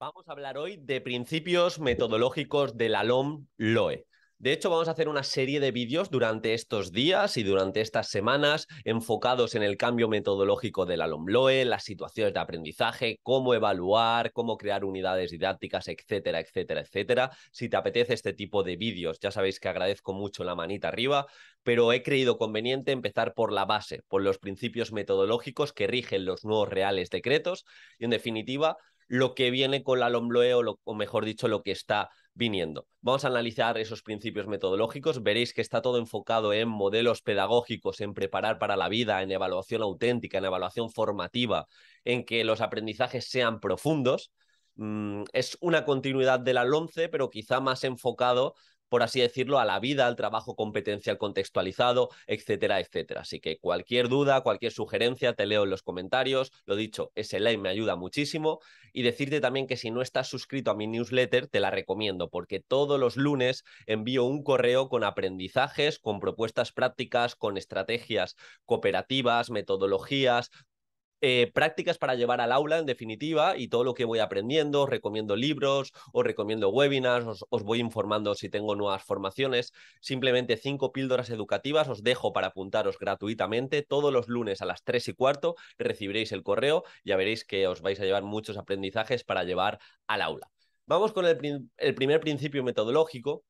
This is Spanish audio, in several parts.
Vamos a hablar hoy de principios metodológicos de la LOM-LOE. De hecho, vamos a hacer una serie de vídeos durante estos días y durante estas semanas enfocados en el cambio metodológico de la LOM-LOE, las situaciones de aprendizaje, cómo evaluar, cómo crear unidades didácticas, etcétera, etcétera, etcétera. Si te apetece este tipo de vídeos, ya sabéis que agradezco mucho la manita arriba, pero he creído conveniente empezar por la base, por los principios metodológicos que rigen los nuevos reales decretos y, en definitiva, lo que viene con la LOMLOE o mejor dicho, lo que está viniendo. Vamos a analizar esos principios metodológicos. Veréis que está todo enfocado en modelos pedagógicos, en preparar para la vida, en evaluación auténtica, en evaluación formativa, en que los aprendizajes sean profundos. Es una continuidad de la LOMCE, pero quizá más enfocado, por así decirlo, a la vida, al trabajo competencial contextualizado, etcétera, etcétera. Así que cualquier duda, cualquier sugerencia, te leo en los comentarios. Lo dicho, ese like me ayuda muchísimo. Y decirte también que si no estás suscrito a mi newsletter, te la recomiendo, porque todos los lunes envío un correo con aprendizajes, con propuestas prácticas, con estrategias cooperativas, metodologías, prácticas para llevar al aula, en definitiva, y todo lo que voy aprendiendo. Os recomiendo libros, os recomiendo webinars, os voy informando si tengo nuevas formaciones. Simplemente 5 píldoras educativas os dejo para apuntaros gratuitamente. Todos los lunes a las 3:15 recibiréis el correo. Ya veréis que os vais a llevar muchos aprendizajes para llevar al aula. Vamos con el primer principio metodológico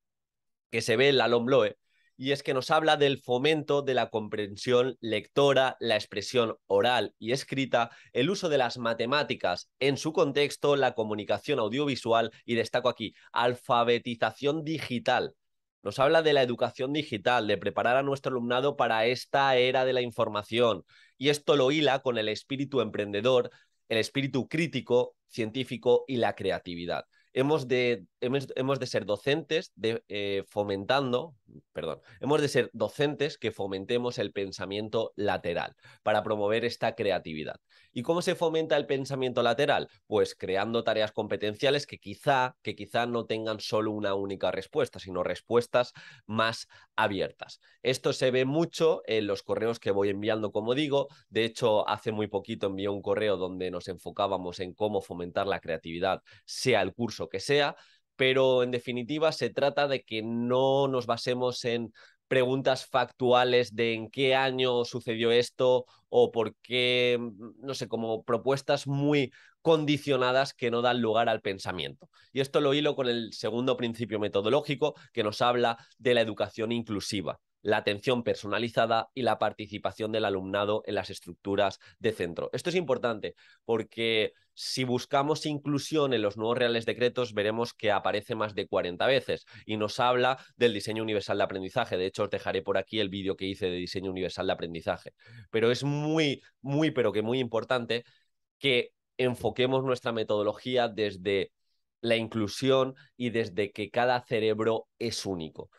que se ve en la LOMLOE, y es que nos habla del fomento de la comprensión lectora, la expresión oral y escrita, el uso de las matemáticas en su contexto, la comunicación audiovisual y destaco aquí, alfabetización digital. Nos habla de la educación digital, de preparar a nuestro alumnado para esta era de la información, y esto lo hila con el espíritu emprendedor, el espíritu crítico, científico y la creatividad. Hemos de ser docentes hemos de ser docentes que fomentemos el pensamiento lateral para promover esta creatividad. ¿Y cómo se fomenta el pensamiento lateral? Pues creando tareas competenciales que quizá no tengan solo una única respuesta, sino respuestas más abiertas. Esto se ve mucho en los correos que voy enviando, como digo. De hecho, hace muy poquito envié un correo donde nos enfocábamos en cómo fomentar la creatividad, sea el curso que sea, pero en definitiva se trata de que no nos basemos en preguntas factuales de en qué año sucedió esto o por qué, no sé, como propuestas muy condicionadas que no dan lugar al pensamiento. Y esto lo hilo con el segundo principio metodológico que nos habla de la educación inclusiva, la atención personalizada y la participación del alumnado en las estructuras de centro. Esto es importante porque si buscamos inclusión en los nuevos reales decretos, veremos que aparece más de 40 veces y nos habla del diseño universal de aprendizaje. De hecho, os dejaré por aquí el vídeo que hice de diseño universal de aprendizaje. Pero es pero que muy importante que enfoquemos nuestra metodología desde la inclusión y desde que cada cerebro es único.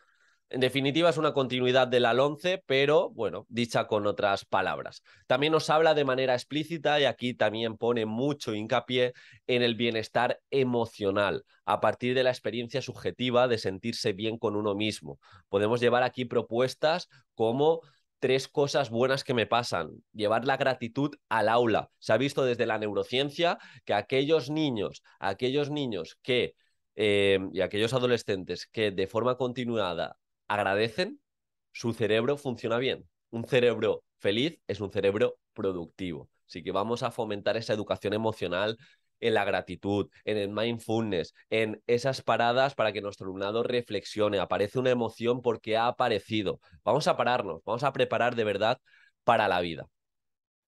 En definitiva, es una continuidad de la LOMCE, pero, bueno, dicha con otras palabras. También nos habla de manera explícita, y aquí también pone mucho hincapié en el bienestar emocional, a partir de la experiencia subjetiva de sentirse bien con uno mismo. Podemos llevar aquí propuestas como 3 cosas buenas que me pasan, llevar la gratitud al aula. Se ha visto desde la neurociencia que aquellos niños y aquellos adolescentes que de forma continuada agradecen, su cerebro funciona bien. Un cerebro feliz es un cerebro productivo. Así que vamos a fomentar esa educación emocional en la gratitud, en el mindfulness, en esas paradas para que nuestro alumnado reflexione. Aparece una emoción porque ha aparecido. Vamos a pararnos, vamos a preparar de verdad para la vida.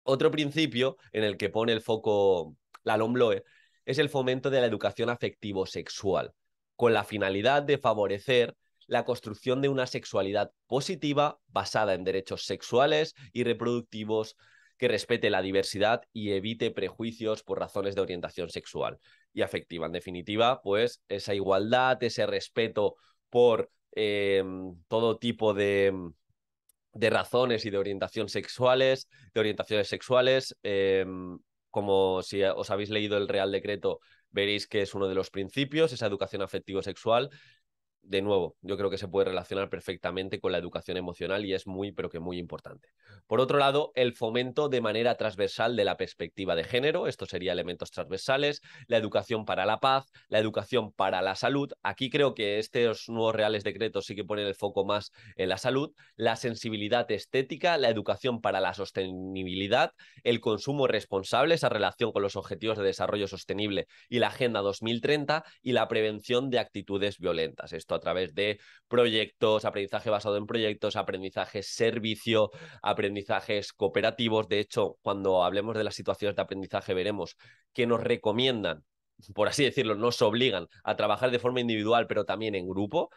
Otro principio en el que pone el foco la LOMLOE es el fomento de la educación afectivo-sexual, con la finalidad de favorecer la construcción de una sexualidad positiva basada en derechos sexuales y reproductivos, que respete la diversidad y evite prejuicios por razones de orientación sexual y afectiva. En definitiva, pues esa igualdad, ese respeto por todo tipo de razones y de orientaciones sexuales. Como si os habéis leído el Real Decreto, veréis que es uno de los principios, esa educación afectivo-sexual. de nuevo, yo creo que se puede relacionar perfectamente con la educación emocional y es muy, pero que muy importante. Por otro lado, el fomento de manera transversal de la perspectiva de género, esto sería elementos transversales, la educación para la paz, la educación para la salud. Aquí creo que estos nuevos reales decretos sí que ponen el foco más en la salud, la sensibilidad estética, la educación para la sostenibilidad, el consumo responsable, esa relación con los objetivos de desarrollo sostenible y la Agenda 2030 y la prevención de actitudes violentas. Esto a través de proyectos, aprendizaje basado en proyectos, aprendizaje servicio, aprendizajes cooperativos. De hecho, cuando hablemos de las situaciones de aprendizaje veremos que nos recomiendan, por así decirlo, nos obligan a trabajar de forma individual, pero también en grupo.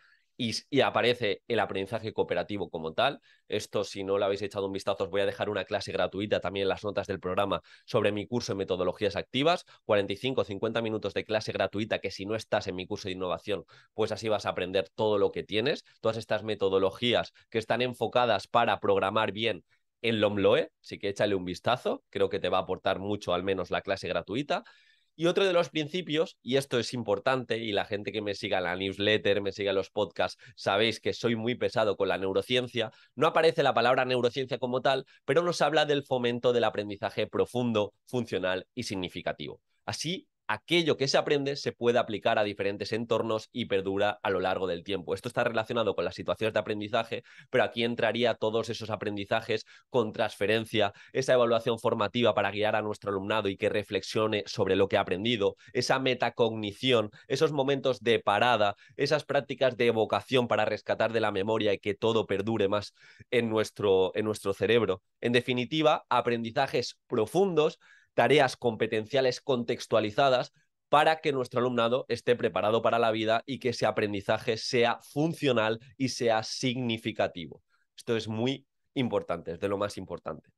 Y aparece el aprendizaje cooperativo como tal. Esto, si no lo habéis echado un vistazo, os voy a dejar una clase gratuita también en las notas del programa sobre mi curso de metodologías activas, 45 o 50 minutos de clase gratuita que si no estás en mi curso de innovación, pues así vas a aprender todo lo que tienes, todas estas metodologías que están enfocadas para programar bien en LOMLOE, así que échale un vistazo, creo que te va a aportar mucho al menos la clase gratuita. Y otro de los principios, y esto es importante, y la gente que me siga en la newsletter, me siga en los podcasts, sabéis que soy muy pesado con la neurociencia, no aparece la palabra neurociencia como tal, pero nos habla del fomento del aprendizaje profundo, funcional y significativo. Así, aquello que se aprende se puede aplicar a diferentes entornos y perdura a lo largo del tiempo. Esto está relacionado con las situaciones de aprendizaje, pero aquí entraría todos esos aprendizajes con transferencia, esa evaluación formativa para guiar a nuestro alumnado y que reflexione sobre lo que ha aprendido, esa metacognición, esos momentos de parada, esas prácticas de evocación para rescatar de la memoria y que todo perdure más en nuestro cerebro. En definitiva, aprendizajes profundos, tareas competenciales contextualizadas para que nuestro alumnado esté preparado para la vida y que ese aprendizaje sea funcional y sea significativo. Esto es muy importante, es de lo más importante.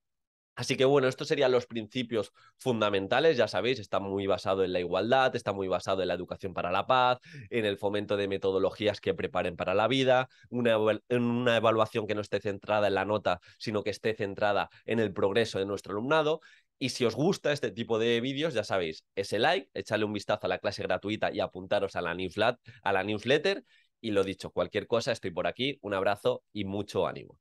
Así que bueno, estos serían los principios fundamentales, ya sabéis, está muy basado en la igualdad, está muy basado en la educación para la paz, en el fomento de metodologías que preparen para la vida, una evaluación que no esté centrada en la nota, sino que esté centrada en el progreso de nuestro alumnado. Y si os gusta este tipo de vídeos, ya sabéis, ese like, echarle un vistazo a la clase gratuita y apuntaros a la newsletter. Y lo dicho, cualquier cosa, estoy por aquí, un abrazo y mucho ánimo.